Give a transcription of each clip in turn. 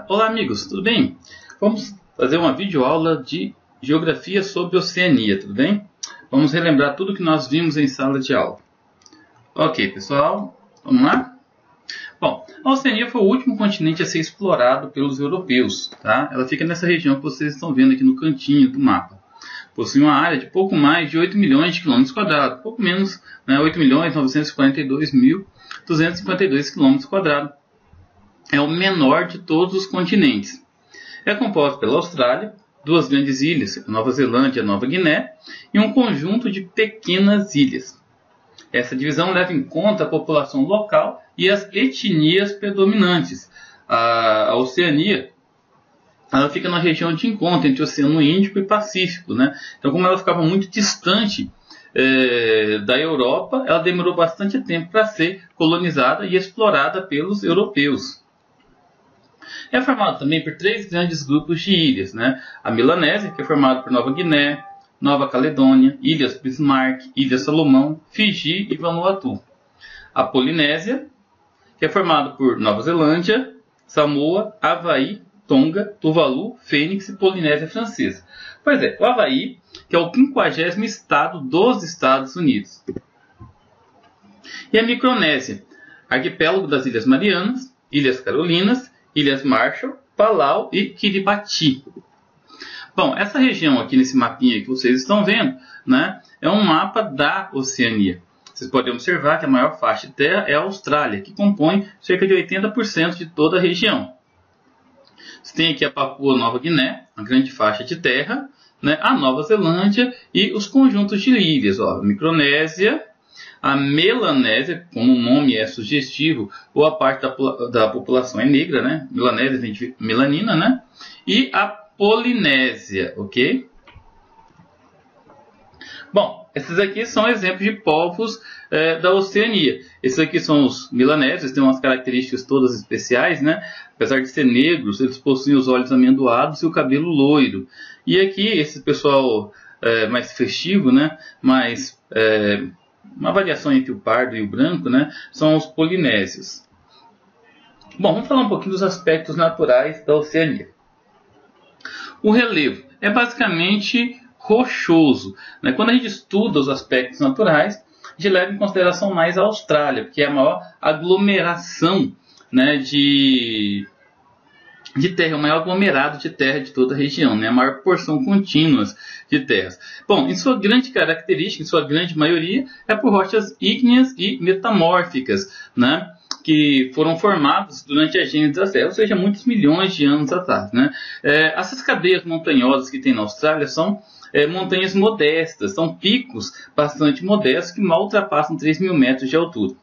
Olá amigos, tudo bem? Vamos fazer uma videoaula de Geografia sobre Oceania, tudo bem? Vamos relembrar tudo que nós vimos em sala de aula. Ok, pessoal, vamos lá? Bom, a Oceania foi o último continente a ser explorado pelos europeus, tá? Ela fica nessa região que vocês estão vendo aqui no cantinho do mapa. Possui uma área de pouco mais de 8 milhões de quilômetros quadrados, pouco menos, né, 8.942.252 quilômetros quadrados. É o menor de todos os continentes. É composto pela Austrália, duas grandes ilhas, a Nova Zelândia e a Nova Guiné, e um conjunto de pequenas ilhas. Essa divisão leva em conta a população local e as etnias predominantes. A Oceania, ela fica na região de encontro entre o Oceano Índico e Pacífico, né? Então, como ela ficava muito distante da Europa, ela demorou bastante tempo para ser colonizada e explorada pelos europeus. É formado também por três grandes grupos de ilhas, né? A Melanésia, que é formada por Nova Guiné, Nova Caledônia, Ilhas Bismarck, Ilha Salomão, Fiji e Vanuatu. A Polinésia, que é formada por Nova Zelândia, Samoa, Havaí, Tonga, Tuvalu, Fênix e Polinésia Francesa. Pois é, o Havaí, que é o 50º estado dos Estados Unidos. E a Micronésia, arquipélago das Ilhas Marianas, Ilhas Carolinas, Ilhas Marshall, Palau e Kiribati. Bom, essa região aqui nesse mapinha que vocês estão vendo, né, é um mapa da Oceania. Vocês podem observar que a maior faixa de terra é a Austrália, que compõe cerca de 80% de toda a região. Você tem aqui a Papua Nova Guiné, uma grande faixa de terra, né, a Nova Zelândia e os conjuntos de ilhas, ó, a Micronésia, a Melanésia, como o nome é sugestivo, ou a parte da população é negra, né? Melanésia vem de melanina, né? E a Polinésia, ok? Bom, esses aqui são exemplos de povos da Oceania. Esses aqui são os melanésios, têm umas características todas especiais, né? Apesar de ser negros, eles possuem os olhos amendoados e o cabelo loiro. E aqui, esse pessoal mais festivo, né? Mais... uma variação entre o pardo e o branco, né, são os polinésios. Bom, vamos falar um pouquinho dos aspectos naturais da Oceania. O relevo é basicamente rochoso, né? Quando a gente estuda os aspectos naturais, a gente leva em consideração mais a Austrália, porque é a maior aglomeração, né, de terra, o maior aglomerado de terra de toda a região, né? A maior porção contínua de terras. Bom, em sua grande característica, em sua grande maioria, é por rochas ígneas e metamórficas, né? Que foram formadas durante a gênese da Terra, ou seja, muitos milhões de anos atrás, né? Essas cadeias montanhosas que tem na Austrália são montanhas modestas, são picos bastante modestos que mal ultrapassam 3.000 metros de altura.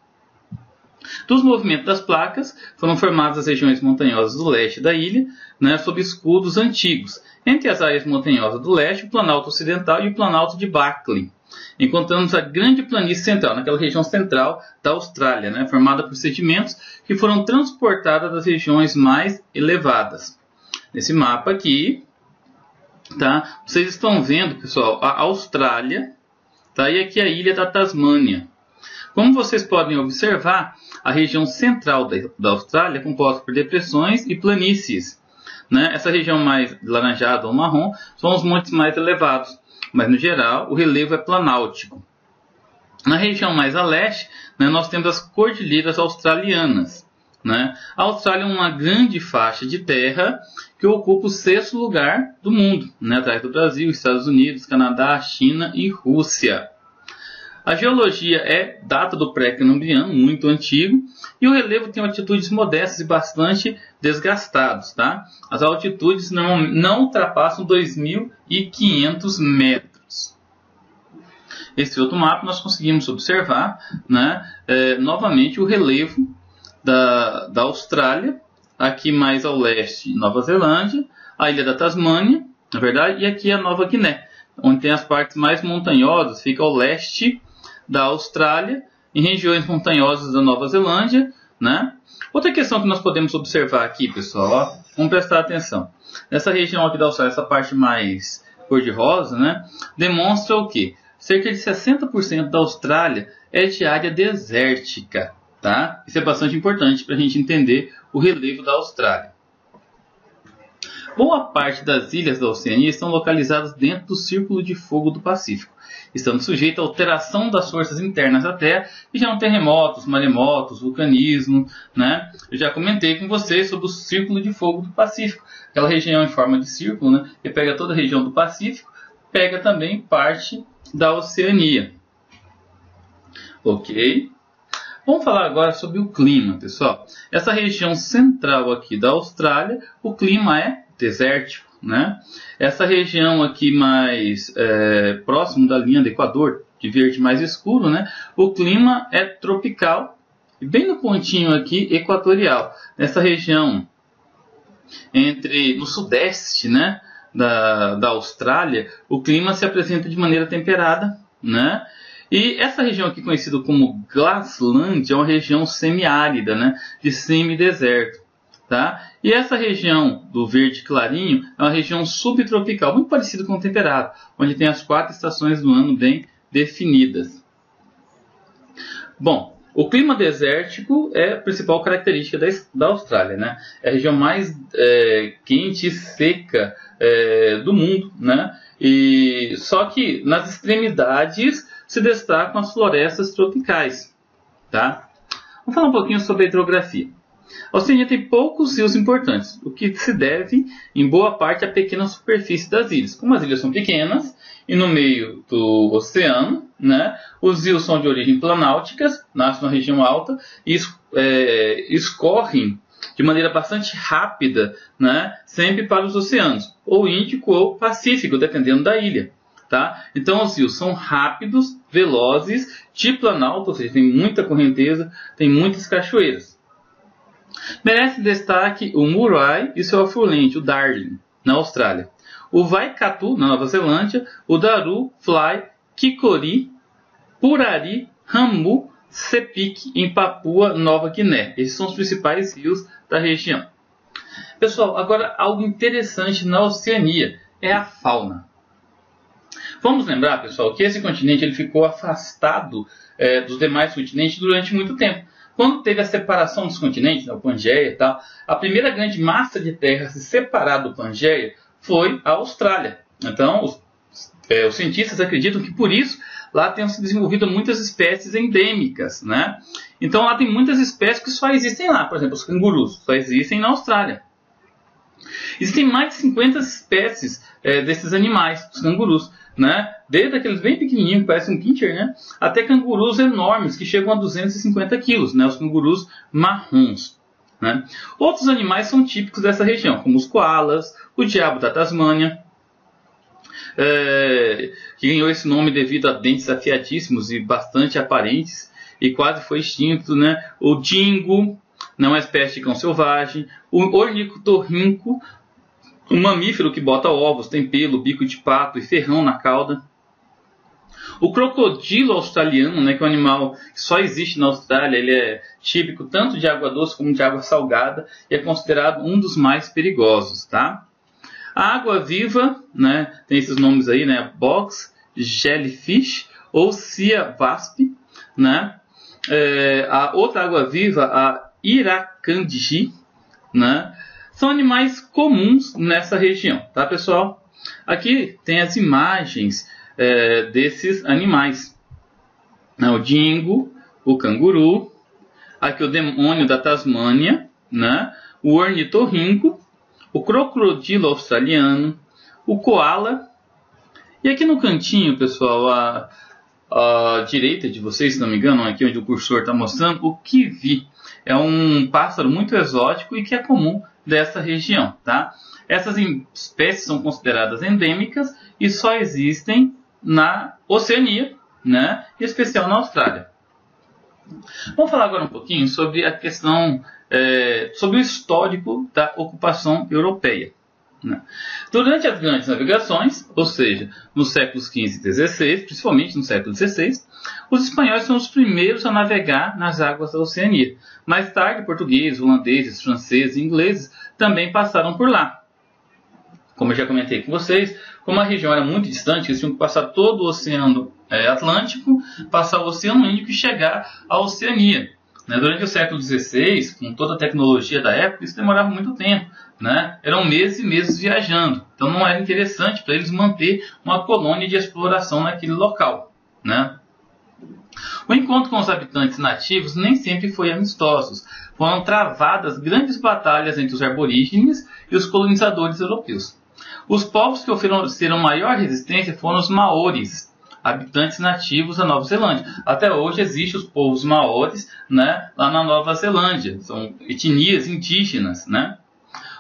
Dos movimentos das placas, foram formadas as regiões montanhosas do leste da ilha, né, sob escudos antigos. Entre as áreas montanhosas do leste, o Planalto Ocidental e o Planalto de Barkly. Encontramos a grande planície central, naquela região central da Austrália, né, formada por sedimentos que foram transportados das regiões mais elevadas. Nesse mapa aqui, tá, vocês estão vendo, pessoal, a Austrália, tá, e aqui a ilha da Tasmânia. Como vocês podem observar, a região central da Austrália é composta por depressões e planícies, né? Essa região mais laranjada ou marrom são os montes mais elevados, mas no geral o relevo é planáltico. Na região mais a leste, né, nós temos as cordilheiras australianas, né? A Austrália é uma grande faixa de terra que ocupa o 6º lugar do mundo, né, atrás do Brasil, Estados Unidos, Canadá, China e Rússia. A geologia data do pré-cambriano, muito antigo, e o relevo tem altitudes modestas e bastante desgastados, tá? As altitudes não ultrapassam 2.500 metros. Esse outro mapa nós conseguimos observar, né, novamente o relevo da Austrália, aqui mais ao leste Nova Zelândia, a ilha da Tasmânia, na verdade, e aqui a Nova Guiné, onde tem as partes mais montanhosas, fica ao leste da Austrália, em regiões montanhosas da Nova Zelândia, né? Outra questão que nós podemos observar aqui, pessoal, ó, vamos prestar atenção. Nessa região aqui da Austrália, essa parte mais cor-de-rosa, né, demonstra o quê? Cerca de 60% da Austrália é de área desértica, tá? Isso é bastante importante para a gente entender o relevo da Austrália. Boa parte das ilhas da Oceania estão localizadas dentro do Círculo de Fogo do Pacífico, estando sujeita à alteração das forças internas da Terra e geram terremotos, maremotos, vulcanismo, né? Eu já comentei com vocês sobre o Círculo de Fogo do Pacífico, aquela região em forma de círculo, né? Que pega toda a região do Pacífico, pega também parte da Oceania. Ok? Vamos falar agora sobre o clima, pessoal. Essa região central aqui da Austrália, o clima é desértico, né? Essa região aqui mais próximo da linha do Equador, de verde mais escuro, né? O clima é tropical e bem no pontinho aqui equatorial. Nessa região no sudeste, né, da Austrália, o clima se apresenta de maneira temperada, né? E essa região aqui conhecida como Glassland é uma região semiárida, né, de semideserto, tá? E essa região do verde clarinho é uma região subtropical, muito parecida com o temperado, onde tem as 4 estações do ano bem definidas. Bom, o clima desértico é a principal característica da Austrália, né? É a região mais quente e seca do mundo, né? E só que nas extremidades se destacam as florestas tropicais, tá? Vamos falar um pouquinho sobre a hidrografia. A Oceania tem poucos rios importantes, o que se deve, em boa parte, à pequena superfície das ilhas. Como as ilhas são pequenas e no meio do oceano, né, os rios são de origem planálticas, nascem na região alta e escorrem de maneira bastante rápida, né, sempre para os oceanos, ou Índico ou Pacífico, dependendo da ilha. Tá? Então os rios são rápidos, velozes, de planalto, ou seja, tem muita correnteza, tem muitas cachoeiras. Merece destaque o Murray e seu afluente, o Darling, na Austrália. O Waikato, na Nova Zelândia, o Daru, Fly, Kikori, Purari, Ramu, Sepik, em Papua Nova Guiné. Esses são os principais rios da região. Pessoal, agora algo interessante na Oceania é a fauna. Vamos lembrar, pessoal, que esse continente ele ficou afastado dos demais continentes durante muito tempo. Quando teve a separação dos continentes, o Pangeia e tal, a primeira grande massa de terra a se separar do Pangeia foi a Austrália. Então, os cientistas acreditam que por isso lá tenham se desenvolvido muitas espécies endêmicas, né? Então lá tem muitas espécies que só existem lá. Por exemplo, os cangurus só existem na Austrália. Existem mais de 50 espécies desses animais, os cangurus, né? Desde aqueles bem pequenininhos, que parecem um pincher, né? Até cangurus enormes, que chegam a 250 quilos, né? Os cangurus marrons, né? Outros animais são típicos dessa região, como os koalas, o diabo da Tasmânia, que ganhou esse nome devido a dentes afiadíssimos e bastante aparentes, e quase foi extinto, né? O dingo, não é uma espécie de cão selvagem, o ornitorrinco, um mamífero que bota ovos, tem pelo, bico de pato e ferrão na cauda. O crocodilo australiano, né, que é um animal que só existe na Austrália, ele é típico tanto de água doce como de água salgada e é considerado um dos mais perigosos, tá? A água-viva, né, tem esses nomes aí, né, box, jellyfish ou sea wasp, né? A outra água-viva, a iracandi, né? São animais comuns nessa região, tá, pessoal? Aqui tem as imagens desses animais. O dingo, o canguru, aqui o demônio da Tasmânia, né? O ornitorrinco, o crocodilo australiano, o koala. E aqui no cantinho, pessoal, à direita de vocês, se não me engano, aqui onde o cursor está mostrando, o kiwi. É um pássaro muito exótico e que é comum dessa região, tá? Essas espécies são consideradas endêmicas e só existem na Oceania, né? Em especial na Austrália. Vamos falar agora um pouquinho sobre a questão, sobre o histórico da ocupação europeia, né? Durante as grandes navegações, ou seja, nos séculos XV e XVI, principalmente no século XVI, os espanhóis são os primeiros a navegar nas águas da Oceania. Mais tarde, portugueses, holandeses, franceses e ingleses também passaram por lá. Como eu já comentei com vocês, como a região era muito distante, eles tinham que passar todo o Oceano Atlântico, passar o Oceano Índico e chegar à Oceania. né? Durante o século XVI, com toda a tecnologia da época, isso demorava muito tempo, né? Eram meses e meses viajando, então não era interessante para eles manter uma colônia de exploração naquele local, né? O encontro com os habitantes nativos nem sempre foi amistoso. Foram travadas grandes batalhas entre os aborígenes e os colonizadores europeus. Os povos que ofereceram maior resistência foram os maoris, habitantes nativos da Nova Zelândia. Até hoje existem os povos maoris, né, lá na Nova Zelândia. São etnias indígenas, né?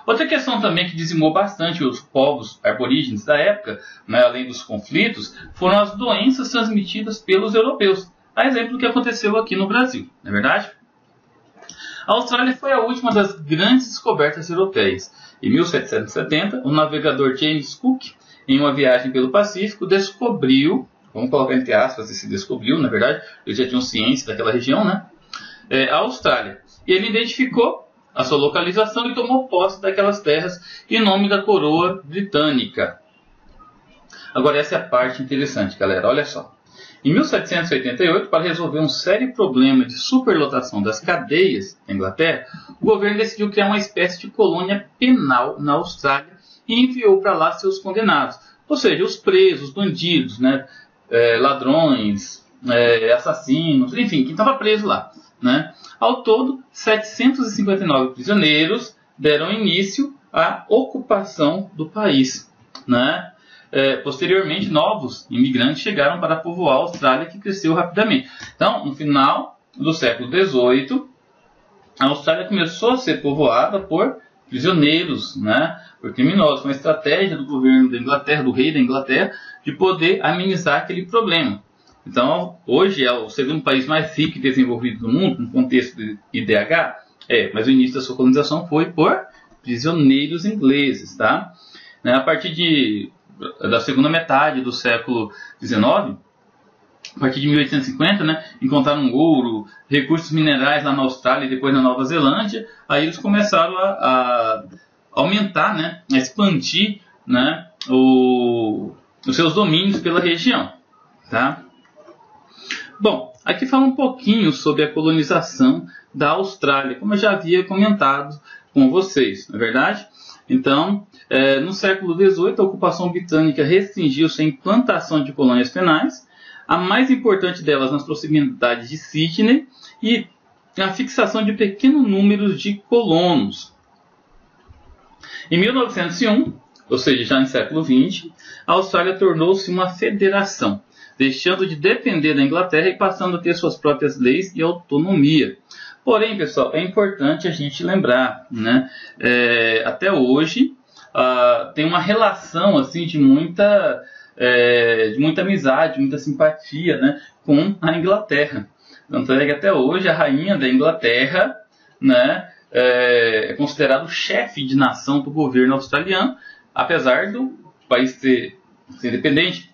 Outra questão também que dizimou bastante os povos aborígenes da época, né, além dos conflitos, foram as doenças transmitidas pelos europeus. A exemplo do que aconteceu aqui no Brasil, não é verdade? A Austrália foi a última das grandes descobertas europeias. Em 1770, o navegador James Cook, em uma viagem pelo Pacífico, descobriu, vamos colocar entre aspas esse descobriu, na verdade, eles já tinham ciência daquela região, né? A Austrália. E ele identificou a sua localização e tomou posse daquelas terras em nome da coroa britânica. Agora essa é a parte interessante, galera, olha só. Em 1788, para resolver um sério problema de superlotação das cadeias na Inglaterra, o governo decidiu criar uma espécie de colônia penal na Austrália e enviou para lá seus condenados, ou seja, os presos, bandidos, né, ladrões, assassinos, enfim, quem estava preso lá, né? Ao todo, 759 prisioneiros deram início à ocupação do país, né? Posteriormente, novos imigrantes chegaram para povoar a Austrália, que cresceu rapidamente. Então, no final do século XVIII, a Austrália começou a ser povoada por prisioneiros, né, por criminosos. Foi uma estratégia do governo da Inglaterra, do rei da Inglaterra, de poder amenizar aquele problema. Então, hoje é o segundo país mais rico e desenvolvido do mundo, no contexto de IDH, mas o início da sua colonização foi por prisioneiros ingleses, tá? A partir da segunda metade do século XIX, a partir de 1850, né, encontraram ouro, recursos minerais lá na Austrália e depois na Nova Zelândia. Aí eles começaram a aumentar, né, a expandir, né, os seus domínios pela região. Tá? Bom, aqui fala um pouquinho sobre a colonização da Austrália, como eu já havia comentado com vocês, não é verdade? Então, no século XVIII, a ocupação britânica restringiu-se à implantação de colônias penais, a mais importante delas nas proximidades de Sydney, e a fixação de pequeno número de colonos. Em 1901, ou seja, já no século XX, a Austrália tornou-se uma federação, deixando de depender da Inglaterra e passando a ter suas próprias leis e autonomia. Porém, pessoal, é importante a gente lembrar, né? Até hoje tem uma relação assim de muita amizade, muita simpatia, né, com a Inglaterra. Tanto é que até hoje a rainha da Inglaterra, né, é considerado o chefe de nação do governo australiano, apesar do país ser independente,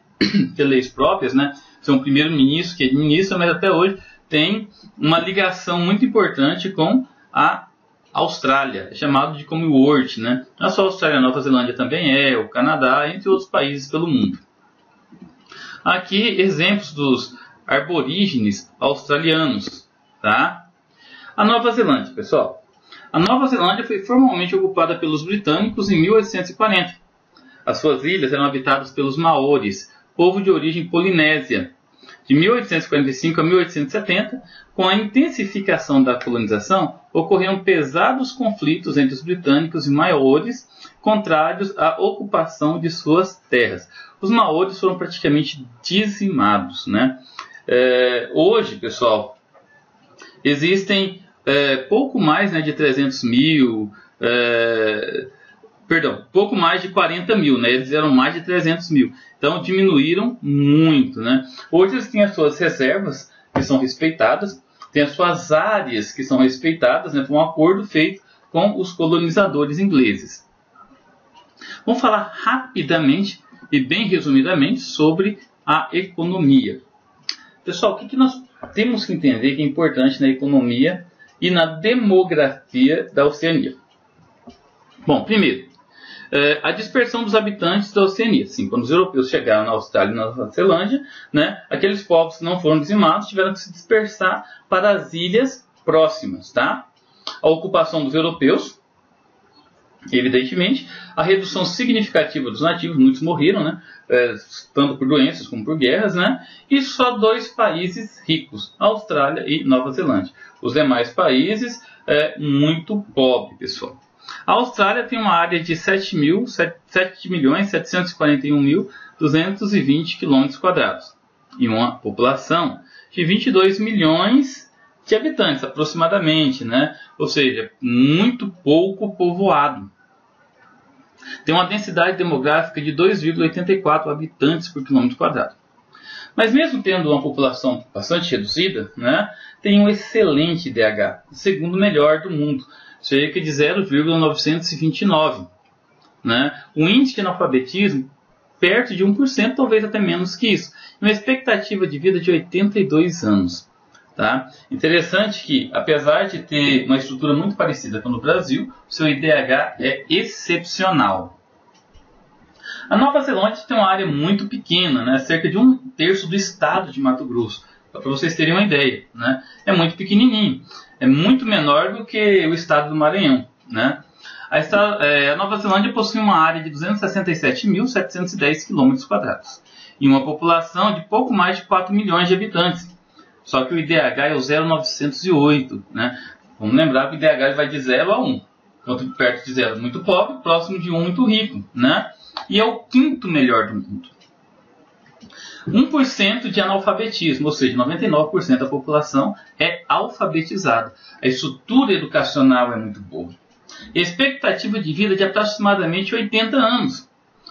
ter leis próprias, né, ser um primeiro-ministro que administra, mas até hoje tem uma ligação muito importante com a Austrália, é chamado de Commonwealth, né? Não só a Austrália, a Nova Zelândia também o Canadá, entre outros países pelo mundo. Aqui exemplos dos aborígenes australianos, tá? A Nova Zelândia, pessoal. A Nova Zelândia foi formalmente ocupada pelos britânicos em 1840. As suas ilhas eram habitadas pelos maoris, povo de origem polinésia. De 1845 a 1870, com a intensificação da colonização, ocorreram pesados conflitos entre os britânicos e maoris, contrários à ocupação de suas terras. Os maoris foram praticamente dizimados, né? Hoje, pessoal, existem pouco mais, né, de 300 mil, pouco mais de 40 mil, né? Eles eram mais de 300 mil. Então diminuíram muito, né? Hoje eles têm as suas reservas que são respeitadas, têm as suas áreas que são respeitadas, né? Foi um acordo feito com os colonizadores ingleses. Vamos falar rapidamente e bem resumidamente sobre a economia. Pessoal, o que nós temos que entender que é importante na economia e na demografia da Oceania? Bom, primeiro, a dispersão dos habitantes da Oceania. Sim, quando os europeus chegaram na Austrália e na Nova Zelândia, né, aqueles povos que não foram dizimados tiveram que se dispersar para as ilhas próximas, tá? A ocupação dos europeus, evidentemente, a redução significativa dos nativos, muitos morreram, né? Tanto por doenças como por guerras, né? E só 2 países ricos, Austrália e Nova Zelândia. Os demais países, muito pobre, pessoal. A Austrália tem uma área de 7.741.220 km² e uma população de 22 milhões de habitantes, aproximadamente, né? Ou seja, muito pouco povoado. Tem uma densidade demográfica de 2,84 habitantes por quilômetro quadrado. Mas mesmo tendo uma população bastante reduzida, né, tem um excelente IDH, o segundo melhor do mundo, cerca de 0,929. Né? O índice de analfabetismo perto de 1%, talvez até menos que isso. Uma expectativa de vida de 82 anos. Tá? Interessante que, apesar de ter uma estrutura muito parecida com a do Brasil, o seu IDH é excepcional. A Nova Zelândia tem uma área muito pequena, né? Cerca de 1/3 do estado de Mato Grosso, para vocês terem uma ideia. Né? É muito pequenininho, é muito menor do que o estado do Maranhão. Né? A Nova Zelândia possui uma área de 267.710 km² e uma população de pouco mais de 4 milhões de habitantes. Só que o IDH é o 0,908. Né? Vamos lembrar que o IDH vai de 0 a 1. Quanto perto de 0, muito pobre, próximo de 1, muito rico. Né? E é o 5º melhor do mundo. 1% de analfabetismo, ou seja, 99% da população é alfabetizada. A estrutura educacional é muito boa. Expectativa de vida de aproximadamente 80 anos.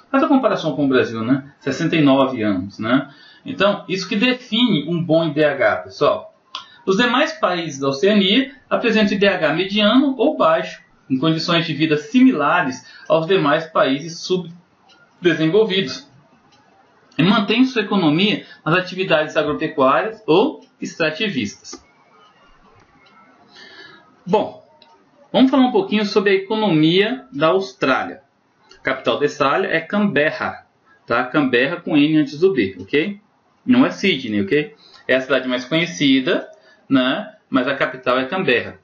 Faz a comparação com o Brasil, né? 69 anos, né? Então, isso que define um bom IDH, pessoal. Os demais países da Oceania apresentam IDH mediano ou baixo, em condições de vida similares aos demais países subdesenvolvidos. E mantém sua economia nas atividades agropecuárias ou extrativistas. Bom, vamos falar um pouquinho sobre a economia da Austrália. A capital da Austrália é Canberra, tá? Canberra com N antes do B, ok? Não é Sydney, ok? É a cidade mais conhecida, né? Mas a capital é Canberra.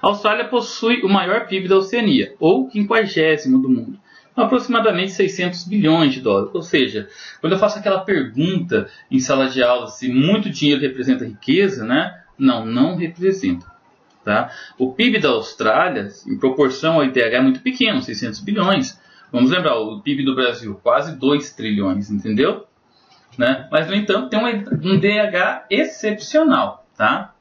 A Austrália possui o maior PIB da Oceania, ou 50º do mundo, com aproximadamente 600 bilhões de dólares. Ou seja, quando eu faço aquela pergunta em sala de aula se muito dinheiro representa riqueza, né? Não representa. Tá? O PIB da Austrália, em proporção ao IDH, é muito pequeno, 600 bilhões. Vamos lembrar, o PIB do Brasil, quase 2 trilhões, entendeu? Né? Mas, no entanto, tem um IDH excepcional. Tá?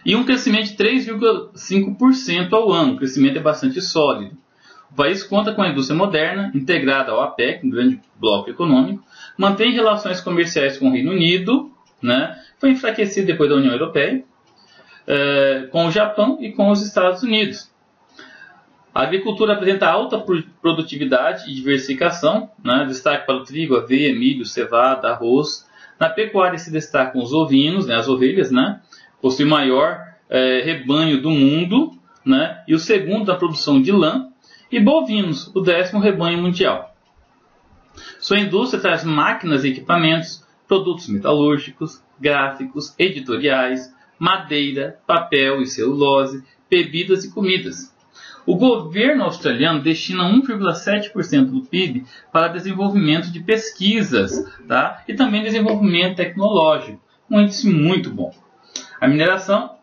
E um crescimento de 3,5% ao ano. O crescimento é bastante sólido. O país conta com a indústria moderna, integrada ao APEC, um grande bloco econômico, mantém relações comerciais com o Reino Unido, né? Foi enfraquecido depois da União Europeia, com o Japão e com os Estados Unidos. A agricultura apresenta alta produtividade e diversificação, né? Destaque para o trigo, aveia, milho, cevada, arroz. Na pecuária se destacam os ovinos, né? As ovelhas, né? Possui o maior rebanho do mundo, né? E o segundo da produção de lã, e bovinos, o 10º rebanho mundial. Sua indústria traz máquinas e equipamentos, produtos metalúrgicos, gráficos, editoriais, madeira, papel e celulose, bebidas e comidas. O governo australiano destina 1,7% do PIB para desenvolvimento de pesquisas, tá? E também desenvolvimento tecnológico, um índice muito bom. A mineração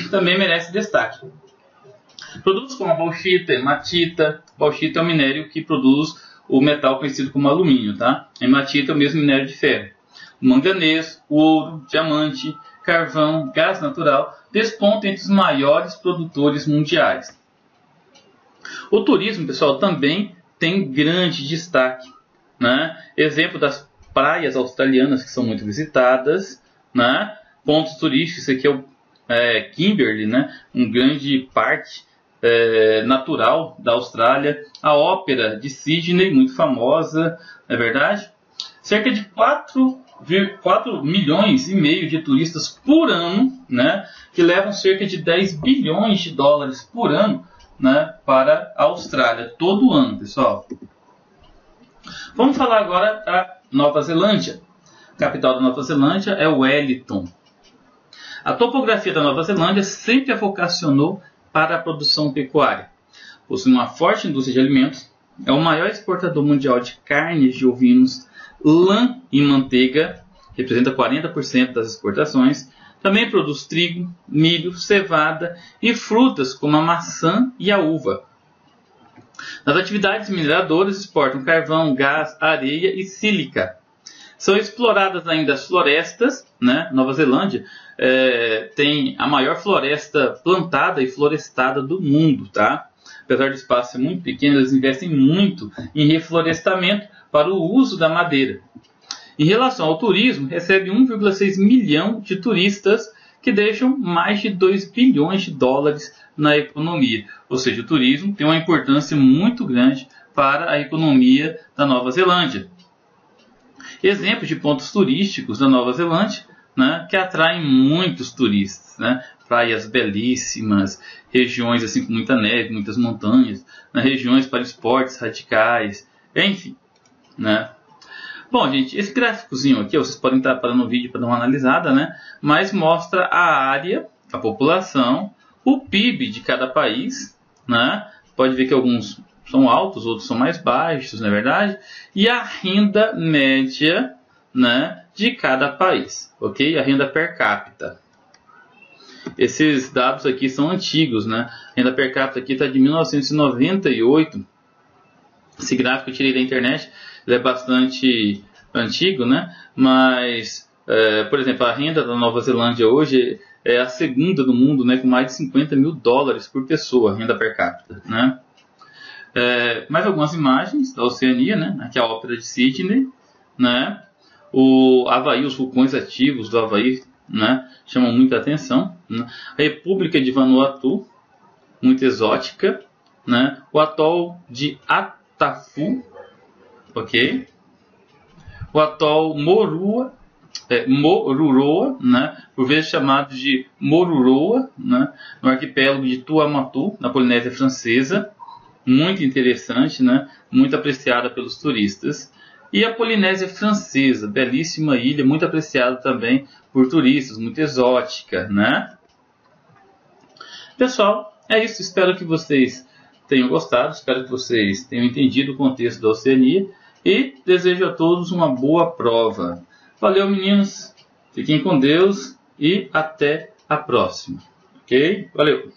também merece destaque. Produtos como a bauxita, hematita. Bauxita é o minério que produz o metal conhecido como alumínio, tá? A hematita é o mesmo minério de ferro. O manganês, o ouro, diamante, carvão, gás natural despontam entre os maiores produtores mundiais. O turismo, pessoal, também tem grande destaque, né? Exemplo das praias australianas que são muito visitadas, né? Pontos turísticos, aqui é o Kimberley, né? Um grande parque natural da Austrália. A ópera de Sydney, muito famosa, não é verdade? Cerca de 4,5 milhões de turistas por ano, né? Que levam cerca de 10 bilhões de dólares por ano, né? Para a Austrália, todo ano, pessoal. Vamos falar agora da Nova Zelândia. A capital da Nova Zelândia é Wellington. A topografia da Nova Zelândia sempre a vocacionou para a produção pecuária. Possui uma forte indústria de alimentos, é o maior exportador mundial de carnes de ovinos, lã e manteiga, representa 40% das exportações. Também produz trigo, milho, cevada e frutas como a maçã e a uva. Nas atividades mineradoras exportam carvão, gás, areia e sílica. São exploradas ainda as florestas, né? Nova Zelândia tem a maior floresta plantada e florestada do mundo, tá? Apesar do espaço ser muito pequeno, eles investem muito em reflorestamento para o uso da madeira. Em relação ao turismo, recebe 1,6 milhão de turistas que deixam mais de 2 bilhões de dólares na economia. Ou seja, o turismo tem uma importância muito grande para a economia da Nova Zelândia. Exemplos de pontos turísticos da Nova Zelândia, né, que atraem muitos turistas, né? Praias belíssimas, regiões assim com muita neve, muitas montanhas, né? Regiões para esportes radicais, enfim, né? Bom, gente, esse gráficozinho aqui, vocês podem estar parando o vídeo para dar uma analisada, né? Mas mostra a área, a população, o PIB de cada país, né? Pode ver que alguns são altos, outros são mais baixos, não é verdade? E a renda média, né, de cada país, ok? A renda per capita. Esses dados aqui são antigos, né? A renda per capita aqui está de 1998. Esse gráfico eu tirei da internet. Ele é bastante antigo, né? Mas, por exemplo, a renda da Nova Zelândia hoje é a segunda do mundo, né? Com mais de 50 mil dólares por pessoa, renda per capita, né? Mais algumas imagens da Oceania, né? Aqui a Ópera de Sydney, né? O Havaí, os vulcões ativos do Havaí, né? Chamam muita atenção, né? A República de Vanuatu, muito exótica, né? O atol de Atafu, ok? O atol Moruroa, né? Por vezes chamado de Moruroa, né? No arquipélago de Tuamotu, na Polinésia Francesa, muito interessante, né? Muito apreciada pelos turistas. E a Polinésia Francesa, belíssima ilha, muito apreciada também por turistas, muito exótica, né? Pessoal, é isso. Espero que vocês tenham gostado, espero que vocês tenham entendido o contexto da Oceania e desejo a todos uma boa prova. Valeu, meninos, fiquem com Deus e até a próxima, ok? Valeu!